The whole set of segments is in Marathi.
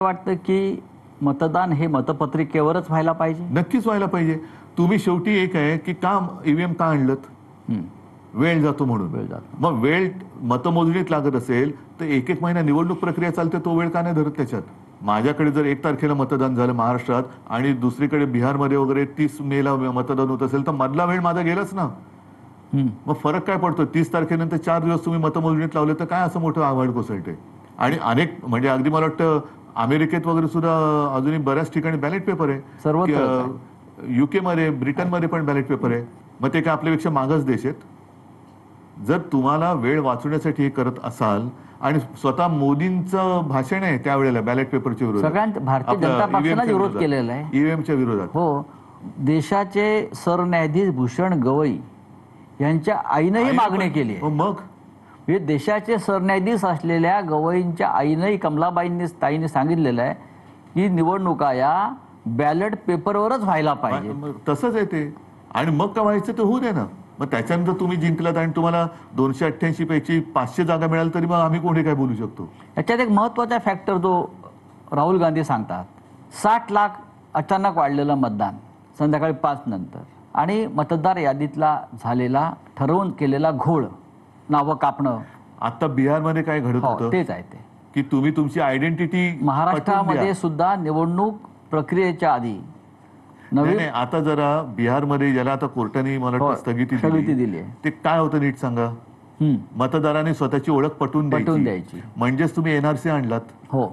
वाटतं की मतदान हे मतपत्रिकेवरच व्हायला पाहिजे? नक्कीच व्हायला पाहिजे. तुम्ही शेवटी एक आहे की का ईव्हीएम का आणलत? वेळ जातो म्हणून. वेळ जातो. मग वेळ मतमोजणीत लागत असेल तर एक एक महिना निवडणूक प्रक्रिया चालते, तो वेळ का नाही धरत त्याच्यात? माझ्याकडे जर 1 तारखेला मतदान झालं महाराष्ट्रात आणि दुसरीकडे बिहारमध्ये वगैरे 30 मेला मतदान होत असेल तर मधला वेळ माझा गेलाच ना. मग फरक काय पडतो? 30 तारखेनंतर 4 दिवस तुम्ही मतमोजणीत लावले तर काय असं मोठं आव्हाड कोसळते? आणि अनेक म्हणजे अगदी मला वाटतं अमेरिकेत वगैरे सुद्धा अजूनही बऱ्याच ठिकाणी बॅलेट पेपर आहे. सर्वत्र युके मध्ये, ब्रिटनमध्ये पण बॅलेट पेपर आहे. मग ते काय आपल्यापेक्षा मागास देश आहेत? जर तुम्हाला वेळ वाचवण्यासाठी हे करत असाल आणि स्वतः मोदींचं भाषण आहे त्यावेळेला बॅलेट पेपरच्या विरोधात, सगळ्यांत भारतीय जनता पक्षाने विरोध केलेला आहे ईव्हीएमच्या विरोधात. हो, देशाचे सरन्यायाधीश भूषण गवई यांच्या आईनंही मागणी केली आहे. मग हे देशाचे सरन्यायाधीश असलेल्या गवईंच्या आईनंही, कमलाबाईंनी ताईने सांगितलेलं आहे की निवडणुका या बॅलेट पेपरवरच व्हायला पाहिजे. तसंच आहे ते. आणि मग का व्हायचं ते होऊ दे ना. मग त्याच्यानंतर तुम्ही जिंकलात आणि तुम्हाला 288 पैकी 500 जागा मिळाल तरी मग आम्ही कोणी काय बोलू शकतो? याच्यात एक महत्त्वाचा फॅक्टर जो राहुल गांधी सांगतात, 60 लाख अचानक वाढलेलं मतदान संध्याकाळी 5 नंतर आणि मतदार यादीतला झालेला ठरवून केलेला घोळ, नावं कापणं. आता बिहारमध्ये काय घडत होतं तेच आहे ते की तुम्ही तुमची आयडेंटिटी महाराष्ट्रामध्ये सुद्धा निवडणूक प्रक्रियेच्या आधी नाही, आता जरा बिहारमध्ये ज्याला आता कोर्टाने मला वाटतं स्थगिती दिली आहे, ते काय होतं नीट सांगा. मतदारांनी स्वतःची ओळख पटवून द्यायची. म्हणजेच तुम्ही एनआरसी आणलात. हो,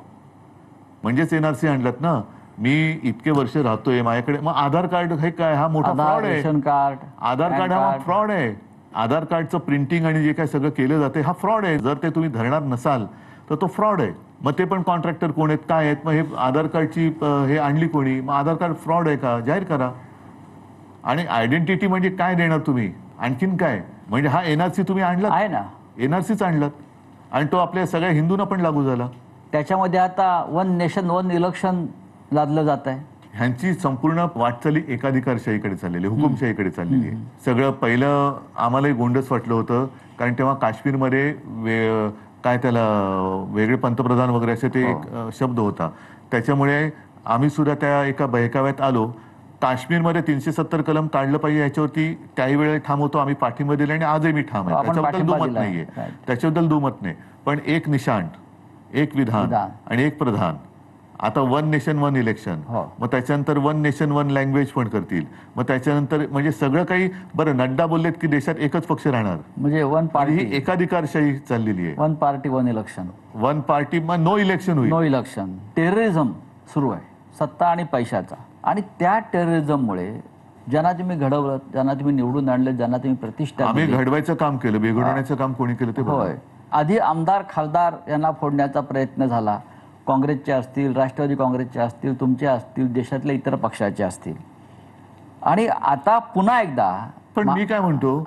म्हणजेच एनआरसी आणलात ना. मी इतके वर्ष राहतोय, माझ्याकडे मग आधार कार्ड हे काय? हा मोठा फ्रॉड आहे. रेशन कार्ड, आधार कार्ड हा फ्रॉड आहे. आधार कार्डचं प्रिंटिंग आणि जे काय सगळं केलं जाते हा फ्रॉड आहे. जर ते तुम्ही धरणार नसाल तर तो फ्रॉड आहे. मग ते पण कॉन्ट्रॅक्टर कोण आहेत, काय आहेत? मग हे आधार कार्डची हे आणली कोणी? मग आधार कार्ड फ्रॉड आहे का जाहीर करा. आणि आयडेंटिटी म्हणजे काय देणार तुम्ही? आणखीन काय? म्हणजे हा एनआरसी तुम्ही आणला आहे ना, एनआरसीच आणलात आणि तो आपल्या सगळ्या हिंदूंना पण लागू झाला. त्याच्यामध्ये आता 1 नेशन 1 इलेक्शन लादलं जात आहे. ह्यांची संपूर्ण वाटचाली एकाधिकारशाहीकडे चाललेली, हुकुमशाहीकडे चाललेली आहे. सगळं पहिलं आम्हालाही गोंडस वाटलं होतं, कारण तेव्हा काश्मीरमध्ये काय त्याला वेगळे पंतप्रधान वगैरे असे ते एक शब्द होता. त्याच्यामुळे आम्ही सुद्धा त्या एका बहकाव्यात आलो. काश्मीरमध्ये 370 कलम काढलं पाहिजे याच्यावरती त्याही वेळेला ठाम होतो आम्ही, पाठिंबा दिला आणि आजही मी ठाम आहे. त्याच्याबद्दल दुमत नाहीये, त्याच्याबद्दल दुमत नाही. पण एक निशाण, एक विधान आणि एक प्रधान. आता 1 नेशन 1 इलेक्शन, मग त्याच्यानंतर 1 नेशन 1 लँग्वेज पण करतील. मग त्याच्यानंतर म्हणजे सगळं काही. बरं, नड्डा बोललेत की देशात एकच पक्ष राहणार, म्हणजे 1 पार्टी, ही एकाधिकारशाही चाललेली आहे. 1 पार्टी 1 इलेक्शन. 1 पार्टी मग नो इलेक्शन होईल. No election. टेररिझम सुरू आहे, सत्ता आणि पैशाचा. आणि त्या टेररिझममुळे ज्यांना तुम्ही घडवलं, ज्यांना तुम्ही निवडून आणलं, ज्यांना तुम्ही प्रतिष्ठा, आम्ही घडवायचं काम केलं, बेघडवण्याचं काम कोणी केलं ते? होय. आधी आमदार खासदार यांना फोडण्याचा प्रयत्न झाला, काँग्रेसचे असतील, राष्ट्रवादी काँग्रेसचे असतील, तुमचे असतील, देशातल्या इतर पक्षाचे असतील. आणि आता पुन्हा एकदा. पण मी काय म्हणतो,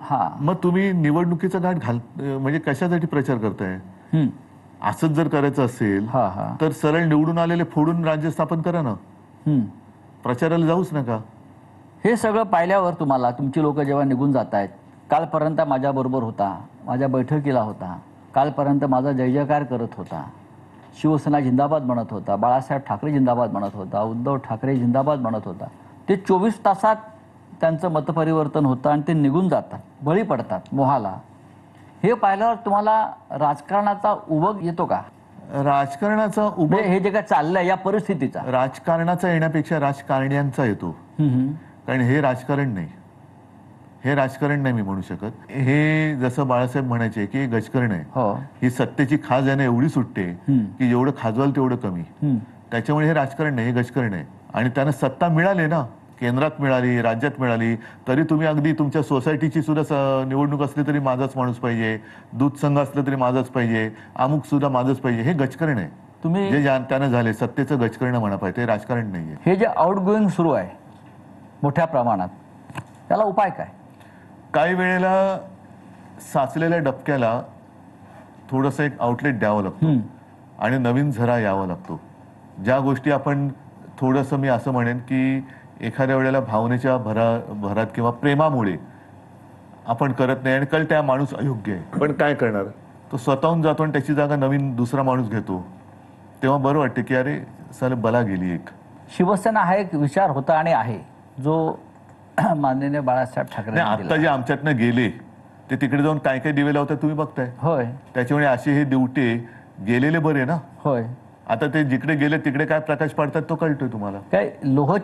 मग तुम्ही निवडणुकीचा घाट म्हणजे कशासाठी प्रचार करताय? असंच जर करायचं असेल तर सरळ निवडून आलेले फोडून राज्य स्थापन करा ना. प्रचाराला जाऊच नका. हे सगळं पाहिल्यावर तुम्हाला तुमची लोक जेव्हा निघून जात आहेत, कालपर्यंत माझ्याबरोबर होता, माझ्या बैठकीला होता, कालपर्यंत माझा जय जयकार करत होता, शिवसेना जिंदाबाद म्हणत होता, बाळासाहेब ठाकरे जिंदाबाद म्हणत होता, उद्धव ठाकरे जिंदाबाद म्हणत होता, ते 24 तासात त्यांचं मतपरिवर्तन होतं आणि ते निघून जातात, बळी पडतात मोहाला. हे पाहिल्यावर तुम्हाला राजकारणाचा उबग येतो का? राजकारणाचा उबग, हे जे काय चाललंय या परिस्थितीचा, राजकारणाचा येण्यापेक्षा राजकारण्यांचा येतो. कारण हे राजकारण नाही, हे राजकारण नाही मी म्हणू शकत. हे जसं बाळासाहेब म्हणायचे की गजकरण आहे. ही सत्तेची खाज याने एवढी सुटते की जेवढं खाजवाल तेवढं कमी. त्याच्यामुळे हे राजकारण नाही, हे गजकरण आहे. आणि त्यांना सत्ता मिळाली ना, केंद्रात मिळाली, राज्यात मिळाली, तरी तुम्ही अगदी तुमच्या सोसायटीची सुद्धा निवडणूक असली तरी माझाच माणूस पाहिजे, दूध संघ असलं तरी माझाच पाहिजे, अमुक सुद्धा माझंच पाहिजे. हे गजकरण आहे. तुम्ही जे त्यानं झाले सत्तेचं गजकरण म्हणा पाहिजे, ते राजकारण नाहीये. हे जे आउट गोईंग सुरू आहे मोठ्या प्रमाणात, त्याला उपाय काय? काही वेळेला साचलेल्या डबक्याला थोडंसं एक आउटलेट द्यावं लागतं आणि नवीन झरा यावा लागतो. ज्या गोष्टी आपण थोडंसं, मी असं म्हणेन की एखाद्या वेळेला भावनेच्या भरात किंवा प्रेमामुळे आपण करत नाही आणि कल त्या माणूस अयोग्य आहे, पण काय करणार, तो स्वतःहून जातो आणि त्याची जागा नवीन दुसरा माणूस घेतो. तेव्हा बरं वाटतं की अरे साले बला गेली एक. शिवसेना हा एक विचार होता आणि आहे जो माननीय बाळासाहेब नाही ठाकरे आता जे आमच्यातनं गेले ते तिकडे जाऊन काय काय दिवे लावतात तुम्ही बघताय. होय त्याच्यामुळे असे हे दिवटे गेलेले बरे ना. होय आता ते जिकडे गेले तिकडे काय प्रकाश पडतात तो कळतोय तुम्हाला. काय लोह